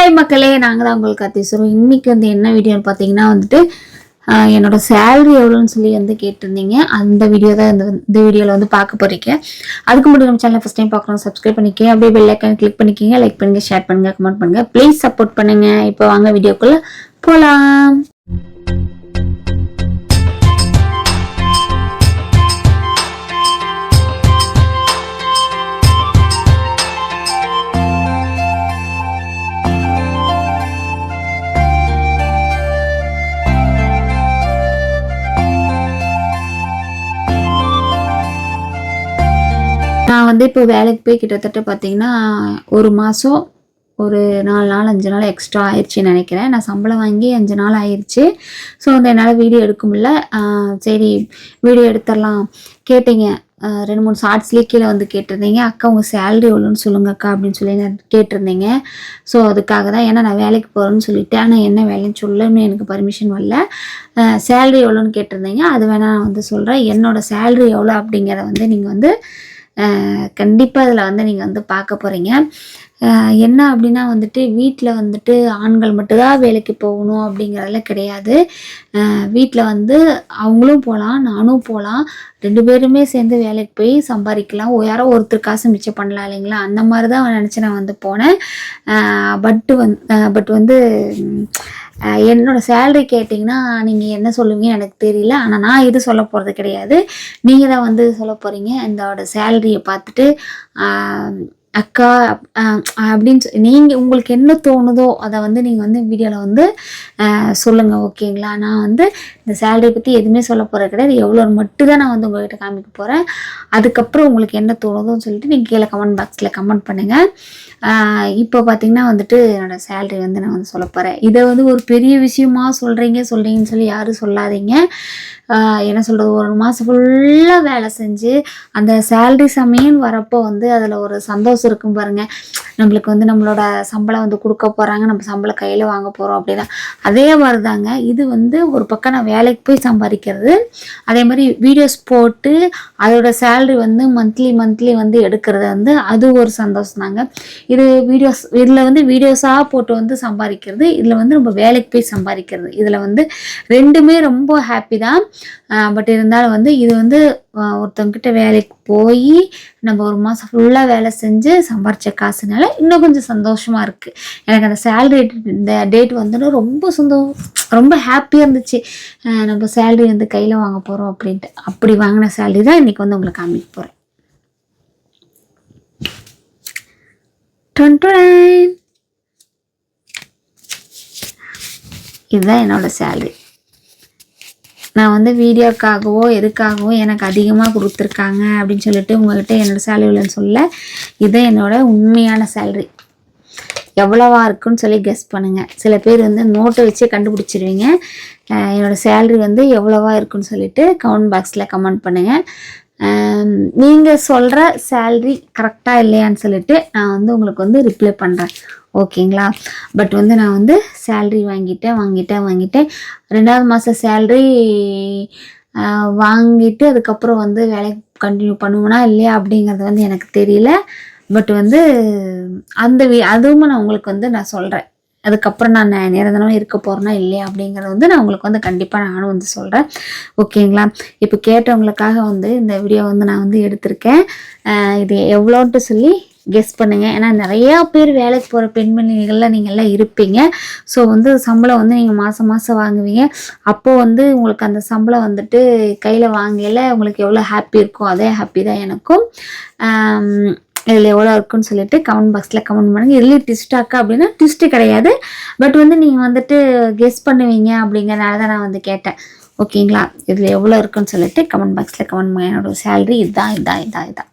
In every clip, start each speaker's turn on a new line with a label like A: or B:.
A: Hi மக்களே, நாங்கள் தான் உங்களுக்கு கத்திசுறோம். இன்றைக்கி வந்து என்ன வீடியோன்னு பார்த்தீங்கன்னா வந்துட்டு என்னோடய சேலரி எவ்வளோன்னு சொல்லி வந்து கேட்டிருந்தீங்க. அந்த வீடியோ தான் இந்த வீடியோவில் வந்து பார்க்க போகிறீங்க. அதுக்கு முன்னாடி நம்ம சேனலை ஃபஸ்ட் டைம் பார்க்குறோம், சப்ஸ்கிரைப் பண்ணிக்கங்க. அப்படியே பெல் ஐக்கான் கிளிக் பண்ணிக்கோங்க. லைக் பண்ணுங்கள், ஷேர் பண்ணுங்கள், கமெண்ட் பண்ணுங்கள். ப்ளீஸ் சப்போர்ட் பண்ணுங்கள். இப்போ வாங்க வீடியோக்குள்ளே போகலாம். நான் வந்து இப்போ வேலைக்கு போய் கிட்டத்தட்ட பார்த்தீங்கன்னா ஒரு மாதம் ஒரு 4 நாள் 5 நாள் எக்ஸ்ட்ரா ஆயிடுச்சுன்னு நினைக்கிறேன். நான் சம்பளம் வாங்கி 5 நாள் ஆயிடுச்சு. ஸோ வந்து என்னால் வீடியோ எடுக்க முடியல. சரி வீடியோ எடுத்துடலாம் கேட்டீங்க. 2-3 ஷார்ட்ஸ்லேயே கீழே வந்து கேட்டிருந்தீங்க, அக்கா உங்கள் சேலரி எவ்வளோன்னு சொல்லுங்க அக்கா அப்படின்னு சொல்லி நான் கேட்டிருந்தீங்க. ஸோ அதுக்காக தான், ஏன்னா நான் வேலைக்கு போகிறேன்னு சொல்லிவிட்டு ஆனால் என்ன வேலைன்னு சொல்லணும்னு எனக்கு பர்மிஷன் வரல. சேலரி எவ்வளோன்னு கேட்டிருந்தீங்க, அது வேணால் நான் வந்து சொல்கிறேன். என்னோடய சேலரி எவ்வளோ அப்படிங்கிறத வந்து நீங்கள் வந்து கண்டிப்பாக இதில் வந்து நீங்கள் வந்து பார்க்க போகிறீங்க. என்ன அப்படின்னா வந்துட்டு வீட்டில் வந்துட்டு ஆண்கள் மட்டும்தான் வேலைக்கு போகணும் அப்படிங்கிறதெல்லாம் கிடையாது. வீட்டில் வந்து அவங்களும் போகலாம், நானும் போகலாம். 2 பேருமே சேர்ந்து வேலைக்கு போய் சம்பாதிக்கலாம். யாரோ ஒருத்தர் காசு மிச்சம் பண்ணலாம் இல்லைங்களா? அந்த மாதிரி தான் நினச்சி நான் வந்து போனேன். பட் வந்து என்னோடய சேலரி கேட்டிங்கன்னா நீங்கள் என்ன சொல்லுவீங்கன்னு எனக்கு தெரியல. ஆனால் நான் இது சொல்ல போகிறது கிடையாது. நீங்கள் தான் வந்து சொல்ல போகிறீங்க. என்னோட சேலரியை பார்த்துட்டு அக்கா அப்படின்னு நீங்கள் உங்களுக்கு என்ன தோணுதோ அதை வந்து நீங்கள் வந்து வீடியோவில் வந்து சொல்லுங்கள், ஓகேங்களா? நான் வந்து இந்த சேலரி பற்றி எதுவுமே சொல்ல போகிறது கிடையாது. எவ்வளோன்னு மட்டும் தான் நான் வந்து உங்கள்கிட்ட காமிக்க போகிறேன். அதுக்கப்புறம் உங்களுக்கு என்ன தோணுதோன்னு சொல்லிட்டு நீங்கள் கீழே கமெண்ட் பாக்ஸில் கமெண்ட் பண்ணுங்கள். இப்போ பார்த்தீங்கன்னா வந்துட்டு என்னோடய சேலரி வந்து நான் வந்து சொல்ல போகிறேன். இதை வந்து ஒரு பெரிய விஷயமா சொல்கிறீங்கன்னு சொல்லி யாரும் சொல்லாதீங்க. என்ன சொல்கிறது, ஒரு மாதம் ஃபுல்லாக வேலை செஞ்சு அந்த சேலரி சமயம் வரப்போ வந்து அதில் ஒரு சந்தோஷம் இருக்கும் பாருங்கள். நம்மளுக்கு வந்து நம்மளோட சம்பளம் வந்து கொடுக்க போகிறாங்க, நம்ம சம்பளம் கையில் வாங்க போகிறோம் அப்படின்னா அதே மாதிரி தாங்க. இது வந்து ஒரு பக்கம் நான் வேலைக்கு போய் சம்பாதிக்கிறது, அதே மாதிரி வீடியோஸ் போட்டு அதோட சேலரி வந்து மந்த்லி வந்து எடுக்கிறது வந்து அது ஒரு சந்தோஷம் தாங்க. இதில் வந்து வீடியோஸாக போட்டு வந்து சம்பாதிக்கிறது, இதில் வந்து நம்ம வேலைக்கு போய் சம்பாதிக்கிறது, இதில் வந்து 2மே ரொம்ப ஹாப்பி தான். பட் இருந்தாலும் வந்து இது வந்து ஒருத்தவங்கிட்ட வேலைக்கு போய் நம்ம ஒரு மாதம் ஃபுல்லாக வேலை செஞ்சு சம்பாரித்த காசுனால இன்னும் கொஞ்சம் சந்தோஷமாக இருக்குது. எனக்கு அந்த சேலரி இந்த டேட் வந்து ரொம்ப ஹாப்பியாக இருந்துச்சு. நம்ம சேலரி வந்து கையில் வாங்க போகிறோம் அப்படின்ட்டு. அப்படி வாங்கின சேலரி தான் இன்றைக்கி வந்து உங்களுக்கு காமிக்க போகிறேன். இதுதான் என்னோடய சேலரி. நான் வந்து வீடியோக்காகவோ எதுக்காகவோ எனக்கு அதிகமாக கொடுத்துருக்காங்க அப்படின்னு சொல்லிட்டு உங்கள்கிட்ட என்னோடய சேலரி இல்லைன்னு சொல்ல. இதுதான் என்னோடய உண்மையான சேலரி. எவ்வளவா இருக்குன்னு சொல்லி கெஸ் பண்ணுங்கள். சில பேர் வந்து நோட்டை வச்சு கண்டுபிடிச்சிருவீங்க. என்னோடய சேலரி வந்து எவ்வளவா இருக்குன்னு சொல்லிட்டு கமெண்ட் பாக்ஸில் கமெண்ட் பண்ணுங்கள். நீங்கள் சொல்கிற சேலரி கரெக்டாக இல்லையான்னு சொல்லிட்டு நான் வந்து உங்களுக்கு வந்து ரிப்ளை பண்ணுறேன், ஓகேங்களா? பட் வந்து நான் வந்து சேலரி வாங்கிட்டேன். 2வது மாதம் சேலரி வாங்கிட்டு அதுக்கப்புறம் வந்து வேலைக்கு கண்டினியூ பண்ணுவேனா இல்லையா அப்படிங்கிறது வந்து எனக்கு தெரியல. பட் வந்து அதுவும் நான் உங்களுக்கு வந்து நான் சொல்கிறேன். அதுக்கப்புறம் நான் நிரந்தரமாக இருக்க போகிறேன்னா இல்லையா அப்படிங்கிறத வந்து நான் உங்களுக்கு வந்து கண்டிப்பாக நானும் வந்து சொல்கிறேன், ஓகேங்களா? இப்போ கேட்டவங்களுக்காக வந்து இந்த வீடியோ வந்து நான் வந்து எடுத்திருக்கேன். இது எவ்வளோன்ட்டு சொல்லி கெஸ் பண்ணுங்கள். ஏன்னா நிறையா பேர் வேலைக்கு போகிற பெண்மணிகளில் நீங்கள்லாம் இருப்பீங்க. ஸோ வந்து சம்பளம் வந்து நீங்கள் மாதம் வாங்குவீங்க. அப்போது வந்து உங்களுக்கு அந்த சம்பளம் வந்துட்டு கையில் வாங்கல உங்களுக்கு எவ்வளோ ஹாப்பி இருக்கோ அதே ஹாப்பி தான் எனக்கும். இதில் எவ்வளோ இருக்குன்னு சொல்லிட்டு கமெண்ட் பாக்ஸில் கமெண்ட் பண்ணுங்கள். இதுலேயும் ட்விஸ்டாக்கா அப்படின்னா ட்விஸ்ட்டு கிடையாது. பட் வந்து நீங்கள் வந்துட்டு கெஸ் பண்ணுவீங்க அப்படிங்கிறனால தான் நான் வந்து கேட்டேன், ஓகேங்களா? இதில் எவ்வளோ இருக்குன்னு சொல்லிட்டு கமெண்ட் பாக்ஸில் கமெண்ட் பண்ணுங்கள். என்னோடய சேலரி இதான்.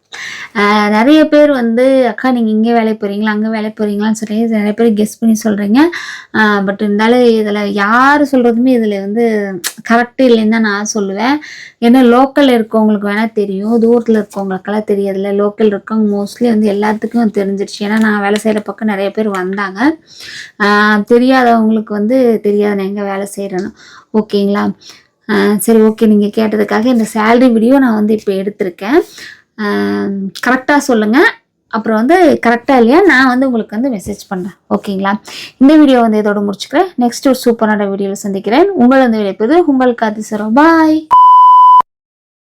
A: நிறைய பேர் வந்து அக்கா நீங்கள் இங்கே வேலைக்கு போகிறீங்களா அங்கே வேலைக்கு போகிறீங்களான்னு சொல்லி நிறைய பேர் கெஸ் பண்ணி சொல்கிறீங்க. பட் இருந்தாலும் இதில் யார் சொல்கிறதுமே இதில் வந்து கரெக்டு இல்லைன்னு தான் நான் சொல்லுவேன். ஏன்னா லோக்கலில் இருக்கவங்களுக்கு வேணால் தெரியும், தூரத்தில் இருக்கவங்களுக்கெல்லாம் தெரியாதுல்ல. லோக்கல் இருக்கவங்க மோஸ்ட்லி வந்து எல்லாத்துக்கும் தெரிஞ்சிருச்சு. ஏன்னா நான் வேலை செய்கிற பக்கம் நிறைய பேர் வந்தாங்க. தெரியாதவங்களுக்கு வந்து தெரியாது நான் எங்கே வேலை செய்கிறேன்னு, ஓகேங்களா? சரி, ஓகே. நீங்கள் கேட்டதுக்காக இந்த சேலரி வீடியோ நான் வந்து இப்போ எடுத்திருக்கேன். கரெக்டாக சொல்லுங்கள். அப்புறம் வந்து கரெக்டாக இல்லையா நான் வந்து உங்களுக்கு வந்து மெசேஜ் பண்ணுறேன். ஓகேங்களா? இந்த வீடியோ வந்து இதோட முடிச்சுக்கிறேன். நெக்ஸ்ட் ஒரு சூப்பரான வீடியோவில் சந்திக்கிறேன். உங்கள் வந்து விடைப்பது உங்கள் கார்த்தி சரோ. பாய்.